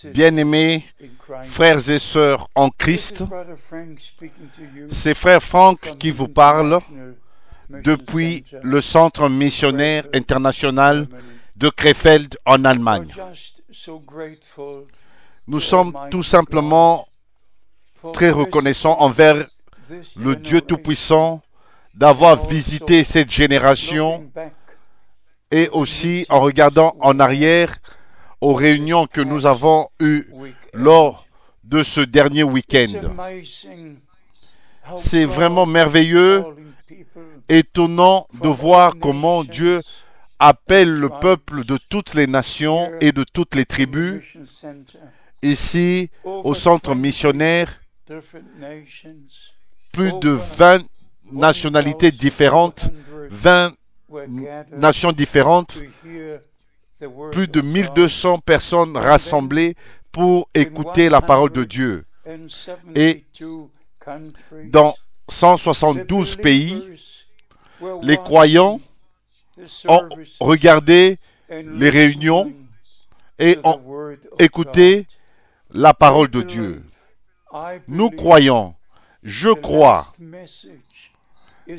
Bien-aimés frères et sœurs en Christ, c'est frère Frank qui vous parle depuis le centre missionnaire international de Krefeld en Allemagne. Nous sommes tout simplement très reconnaissants envers le Dieu Tout-Puissant d'avoir visité cette génération et aussi en regardant en arrière aux réunions que nous avons eues lors de ce dernier week-end. C'est vraiment merveilleux, étonnant de voir comment Dieu appelle le peuple de toutes les nations et de toutes les tribus ici au centre missionnaire. Plus de 20 nationalités différentes, 20 nations différentes, plus de 1200 personnes rassemblées pour écouter la parole de Dieu. Et dans 172 pays, les croyants ont regardé les réunions et ont écouté la parole de Dieu. Nous croyons, je crois,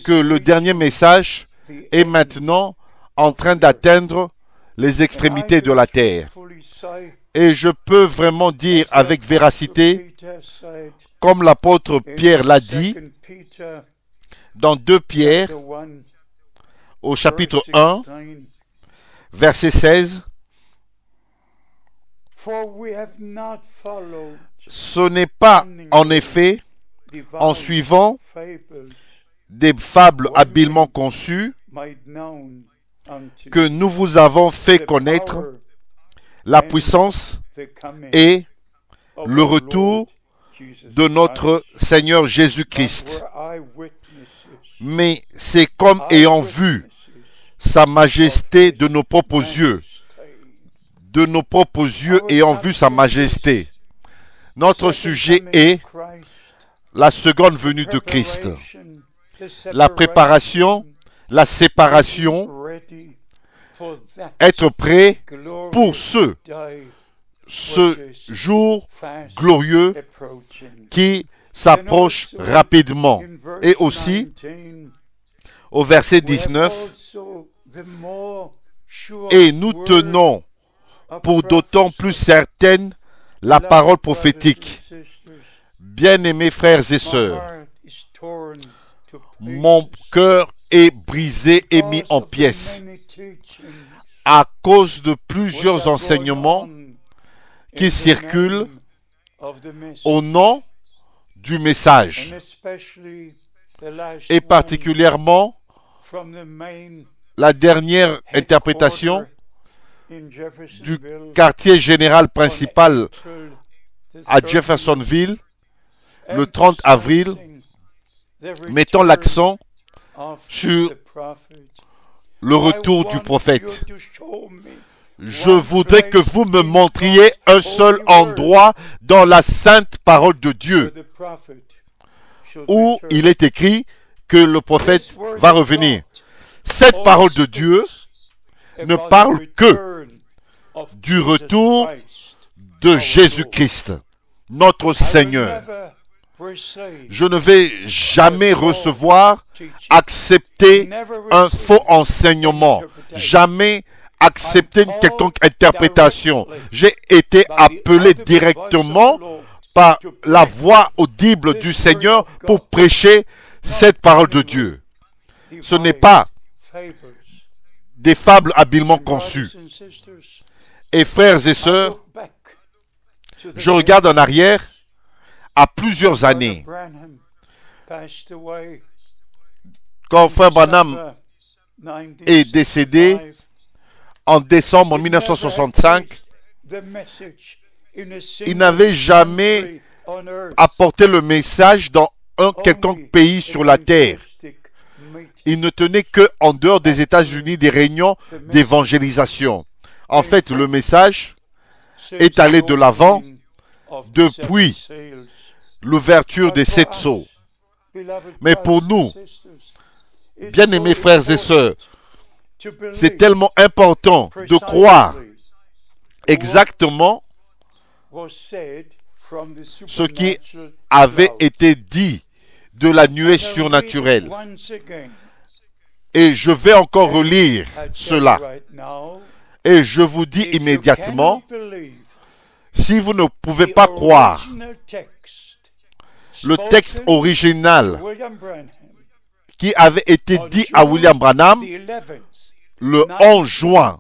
que le dernier message est maintenant en train d'atteindre les extrémités de la terre. Et je peux vraiment dire avec véracité, comme l'apôtre Pierre l'a dit, dans 2 Pierre, au chapitre 1, verset 16, ce n'est pas en effet en suivant des fables habilement conçues que nous vous avons fait connaître la puissance et le retour de notre Seigneur Jésus-Christ. Mais c'est comme ayant vu sa majesté de nos propres yeux. De nos propres yeux ayant vu sa majesté. Notre sujet est la seconde venue de Christ. La préparation, la séparation, être prêt pour ce jour glorieux qui s'approche rapidement. Et aussi, au verset 19, et nous tenons pour d'autant plus certaine la parole prophétique. Bien-aimés frères et sœurs, mon cœur est brisé et mis en pièces à cause de plusieurs enseignements qui circulent au nom du message, et particulièrement la dernière interprétation du quartier général principal à Jeffersonville le 30 avril, mettant l'accent sur le retour du prophète. Je voudrais que vous me montriez un seul endroit dans la sainte parole de Dieu où il est écrit que le prophète va revenir. Cette parole de Dieu ne parle que du retour de Jésus-Christ, notre Seigneur. Je ne vais jamais recevoir, accepter un faux enseignement, jamais accepter une quelconque interprétation. J'ai été appelé directement par la voix audible du Seigneur pour prêcher cette parole de Dieu. Ce n'est pas des fables habilement conçues. Et frères et sœurs, je regarde en arrière à plusieurs années. Quand frère Branham est décédé en décembre 1965, il n'avait jamais apporté le message dans un quelconque pays sur la terre. Il ne tenait qu'en dehors des États-Unis des réunions d'évangélisation. En fait, le message est allé de l'avant depuis l'ouverture des 7 sceaux. Mais pour nous, bien-aimés frères et sœurs, c'est tellement important de croire exactement ce qui avait été dit de la nuée surnaturelle. Et je vais encore relire cela. Et je vous dis immédiatement, si vous ne pouvez pas croire le texte original qui avait été dit à William Branham le 11 juin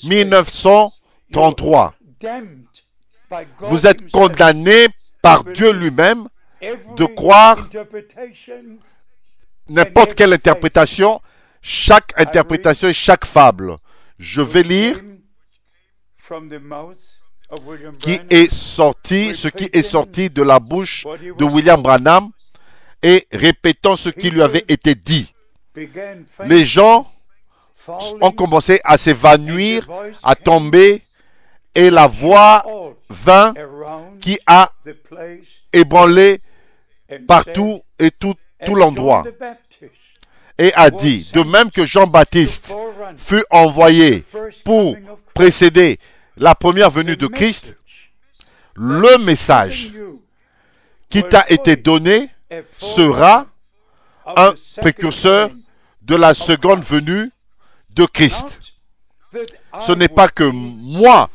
1933, vous êtes condamné par Dieu lui-même de croire n'importe quelle interprétation, chaque interprétation et chaque fable. Je vais lire ce qui est sorti de la bouche de William Branham et répétant ce qui lui avait été dit. Les gens ont commencé à s'évanouir, à tomber, et la voix vint qui a ébranlé partout et tout l'endroit. Et a dit, de même que Jean-Baptiste fut envoyé pour précéder la première venue de Christ, le message qui t'a été donné sera un précurseur de la seconde venue de Christ. Ce n'est pas que moi,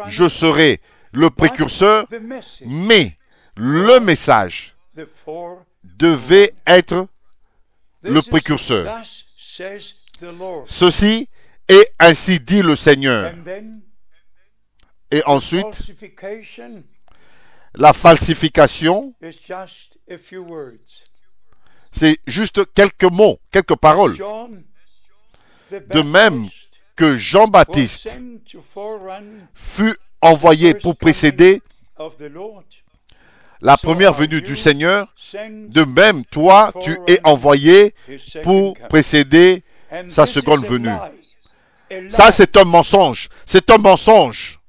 je serai le précurseur, mais le message devait être le précurseur. Ceci est ainsi dit le Seigneur. Et ensuite, la falsification, c'est juste quelques mots, quelques paroles. De même que Jean-Baptiste fut envoyé pour précéder la première venue du Seigneur, de même, toi, tu es envoyé pour précéder sa seconde venue. Ça, c'est un mensonge. C'est un mensonge.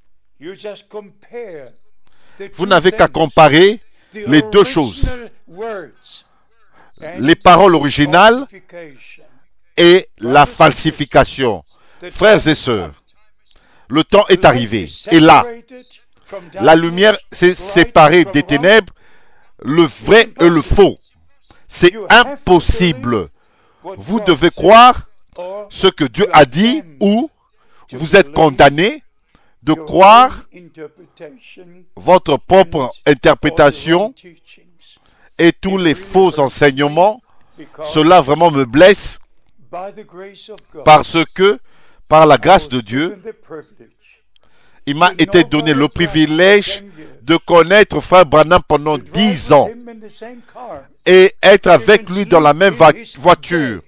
Vous n'avez qu'à comparer les deux choses. Les paroles originales et la falsification. Frères et sœurs, le temps est arrivé. Et là, la lumière s'est séparée des ténèbres, le vrai et le faux. C'est impossible. Vous devez croire ce que Dieu a dit ou vous êtes condamné de croire votre propre interprétation et tous les faux enseignements. Cela vraiment me blesse parce que par la grâce de Dieu, il m'a été donné le privilège de connaître Frère Branham pendant 10 ans et être avec lui dans la même voiture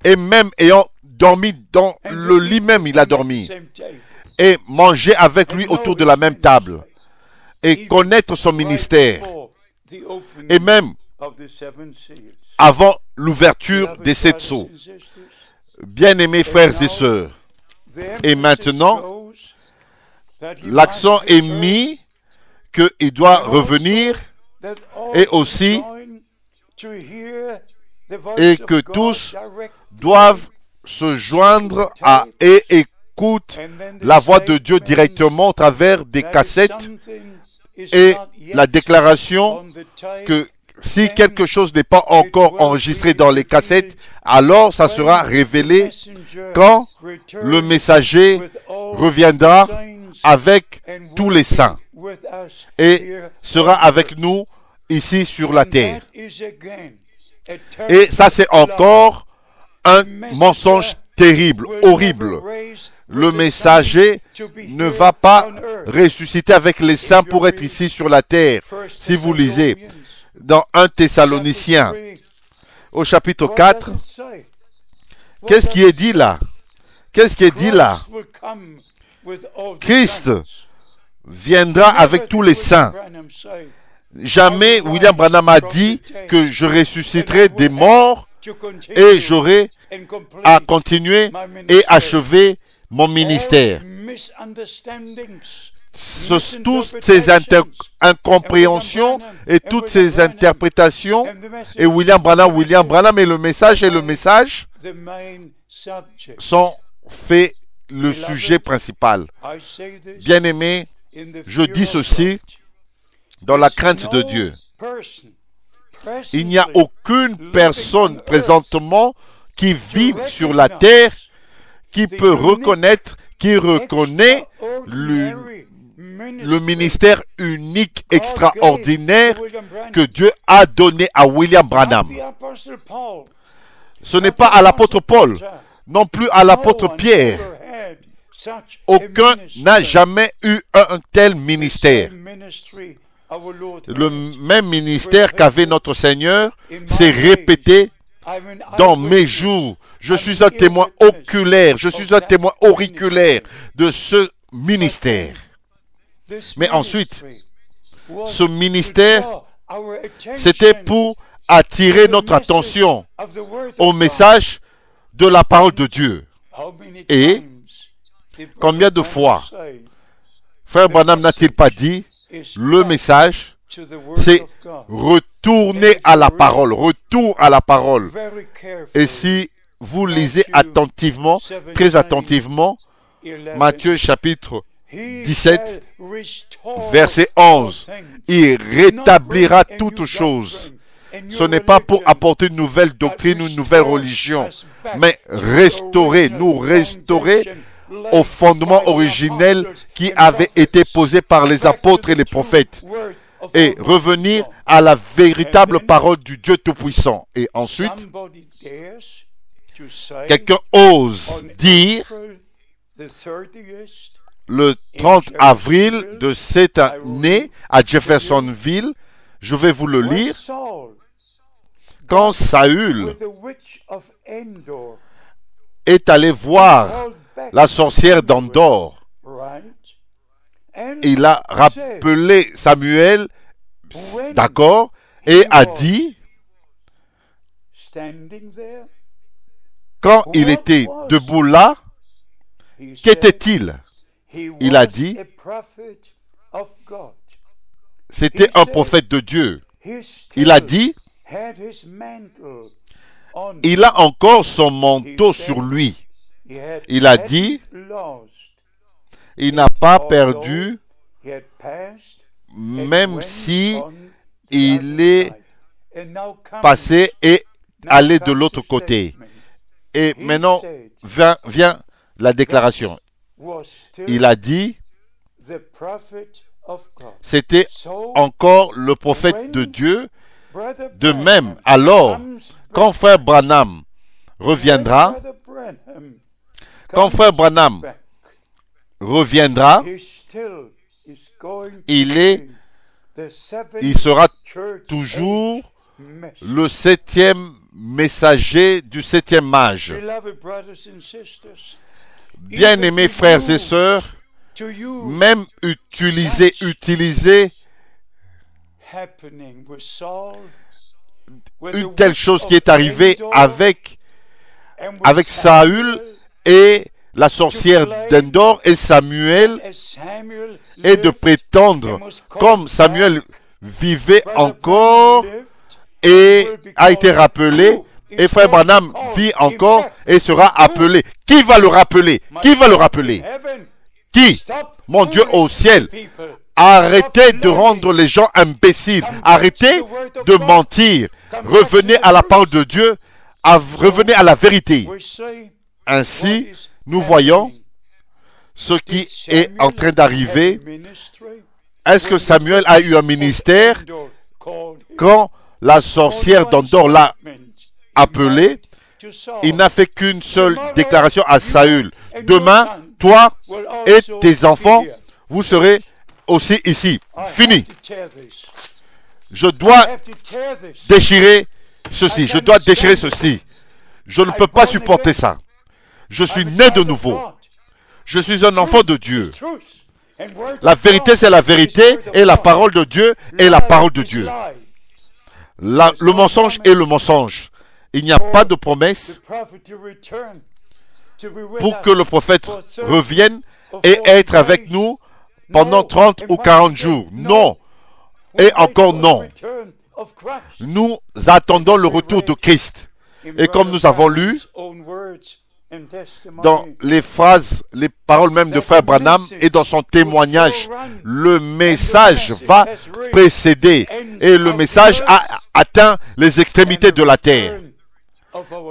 et même ayant dormi dans le lit même, il a dormi et manger avec lui autour de la même table et connaître son ministère et même avant l'ouverture des 7 sceaux. Bien-aimés frères et sœurs, et maintenant, l'accent est mis qu'il doit revenir et aussi et que tous doivent se joindre à et écoutent la voix de Dieu directement au travers des cassettes et la déclaration que si quelque chose n'est pas encore enregistré dans les cassettes, alors ça sera révélé quand le messager reviendra avec tous les saints et sera avec nous ici sur la terre. Et ça, c'est encore un mensonge terrible, horrible. Le messager ne va pas ressusciter avec les saints pour être ici sur la terre. Si vous lisez dans 1 Thessaloniciens, au chapitre 4, qu'est-ce qui est dit là? Qu'est-ce qui est dit là? Christ viendra avec tous les saints. Jamais William Branham a dit que je ressusciterai des morts et j'aurai à continuer et achever mon ministère. Toutes ces incompréhensions et toutes ces interprétations et William Branham et le message sont faits le sujet principal. Bien-aimés, je dis ceci dans la crainte de Dieu. Il n'y a aucune personne présentement qui vit sur la terre qui peut reconnaître, qui reconnaît le ministère unique, extraordinaire que Dieu a donné à William Branham. Ce n'est pas à l'apôtre Paul, non plus à l'apôtre Pierre. Aucun n'a jamais eu un tel ministère. Le même ministère qu'avait notre Seigneur s'est répété dans mes jours. Je suis un témoin oculaire, je suis un témoin auriculaire de ce ministère. Mais ensuite, ce ministère, c'était pour attirer notre attention au message de la parole de Dieu. Et combien de fois, Frère Branham n'a-t-il pas dit, le message, c'est retourner à la parole, retour à la parole. Et si vous lisez attentivement, très attentivement, Matthieu chapitre 17, verset 11, il rétablira toutes choses. Ce n'est pas pour apporter une nouvelle doctrine ou une nouvelle religion, mais nous restaurer au fondement originel qui avait été posé par les apôtres et les prophètes et revenir à la véritable parole du Dieu Tout-Puissant. Et ensuite, quelqu'un ose dire le 30 avril de cette année à Jeffersonville, je vais vous le lire, quand Saül est allé voir la sorcière d'Endor, il a rappelé Samuel, d'accord, et a dit, quand il était debout là, qu'était-il? Il a dit, c'était un prophète de Dieu. Il a dit, il a encore son manteau sur lui. Il a dit, il n'a pas perdu, même si il est passé et allé de l'autre côté. Et maintenant vient la déclaration. Il a dit, c'était encore le prophète de Dieu. De même, alors, quand Frère Branham reviendra, il sera toujours le septième messager du septième mage. Bien-aimés frères et sœurs, même utiliser une telle chose qui est arrivée avec Saül et la sorcière d'Endor et Samuel, et de prétendre, comme Samuel vivait encore et a été rappelé, et Frère Branham vit encore et sera appelé. Qui va le rappeler? Qui va le rappeler? Qui? Mon Dieu au ciel. Arrêtez de rendre les gens imbéciles. Arrêtez de mentir. Revenez à la parole de Dieu. Revenez à la vérité. Ainsi, nous voyons ce qui est en train d'arriver. Est-ce que Samuel a eu un ministère quand la sorcière d'Endor l'a appelé? Il n'a fait qu'une seule déclaration à Saül. Demain, toi et tes enfants, vous serez aussi ici. Fini. Je dois déchirer ceci. Je dois déchirer ceci. Je ne peux pas supporter ça. Je suis né de nouveau. Je suis un enfant de Dieu. La vérité, c'est la vérité, et la parole de Dieu est la parole de Dieu. Le mensonge est le mensonge. Il n'y a pas de promesse pour que le prophète revienne et être avec nous pendant 30 ou 40 jours. Non. Et encore non. Nous attendons le retour de Christ. Et comme nous avons lu dans les phrases, les paroles même de Frère Branham et dans son témoignage, le message va précéder et le message a atteint les extrémités de la terre.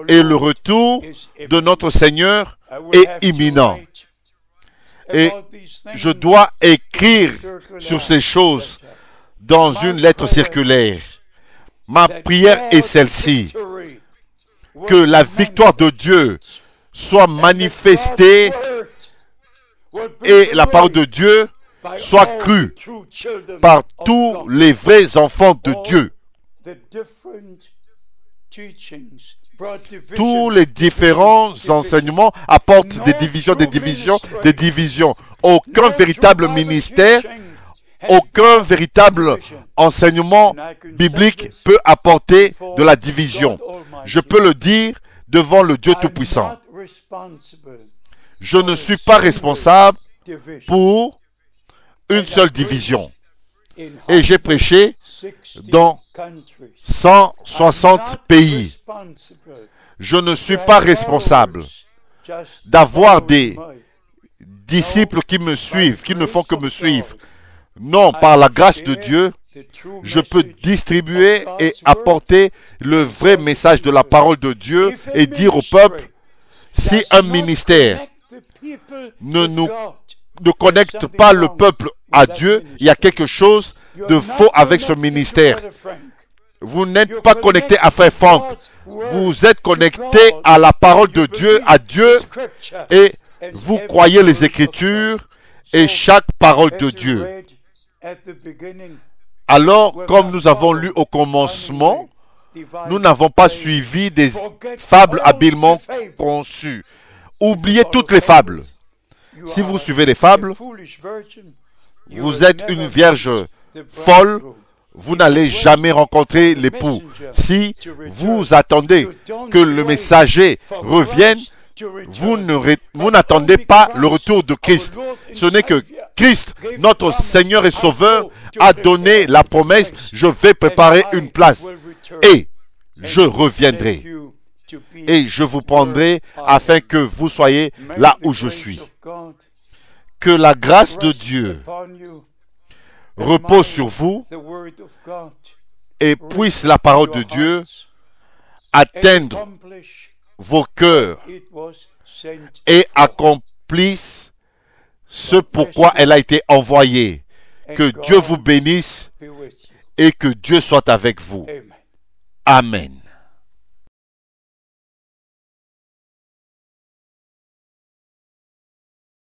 Et le retour de notre Seigneur est imminent. Et je dois écrire sur ces choses dans une lettre circulaire. Ma prière est celle-ci, que la victoire de Dieu soit manifestée et la parole de Dieu soit crue par tous les vrais enfants de Dieu. Tous les différents enseignements apportent des divisions. Aucun véritable ministère, aucun véritable enseignement biblique peut apporter de la division. Je peux le dire devant le Dieu Tout-Puissant. Je ne suis pas responsable pour une seule division. Et j'ai prêché dans 160 pays. Je ne suis pas responsable d'avoir des disciples qui me suivent, qui ne font que me suivre. Non, par la grâce de Dieu, je peux distribuer et apporter le vrai message de la parole de Dieu et dire au peuple, si un ministère ne connecte pas le peuple à Dieu, il y a quelque chose de faux avec ce ministère. Vous n'êtes pas connecté à Frère Franck. Vous êtes connecté à la parole de Dieu, à Dieu, et vous croyez les Écritures et chaque parole de Dieu. Alors, comme nous avons lu au commencement, nous n'avons pas suivi des fables habilement conçues. Oubliez toutes les fables. Si vous suivez les fables, vous êtes une vierge folle, vous n'allez jamais rencontrer l'époux. Si vous attendez que le messager revienne, vous n'attendez pas le retour de Christ. Ce n'est que Christ, notre Seigneur et Sauveur, a donné la promesse, je vais préparer une place et je reviendrai. Et je vous prendrai afin que vous soyez là où je suis. Que la grâce de Dieu repose sur vous et puisse la parole de Dieu atteindre vos cœurs et accomplisse ce pourquoi elle a été envoyée. Que Dieu vous bénisse et que Dieu soit avec vous. Amen.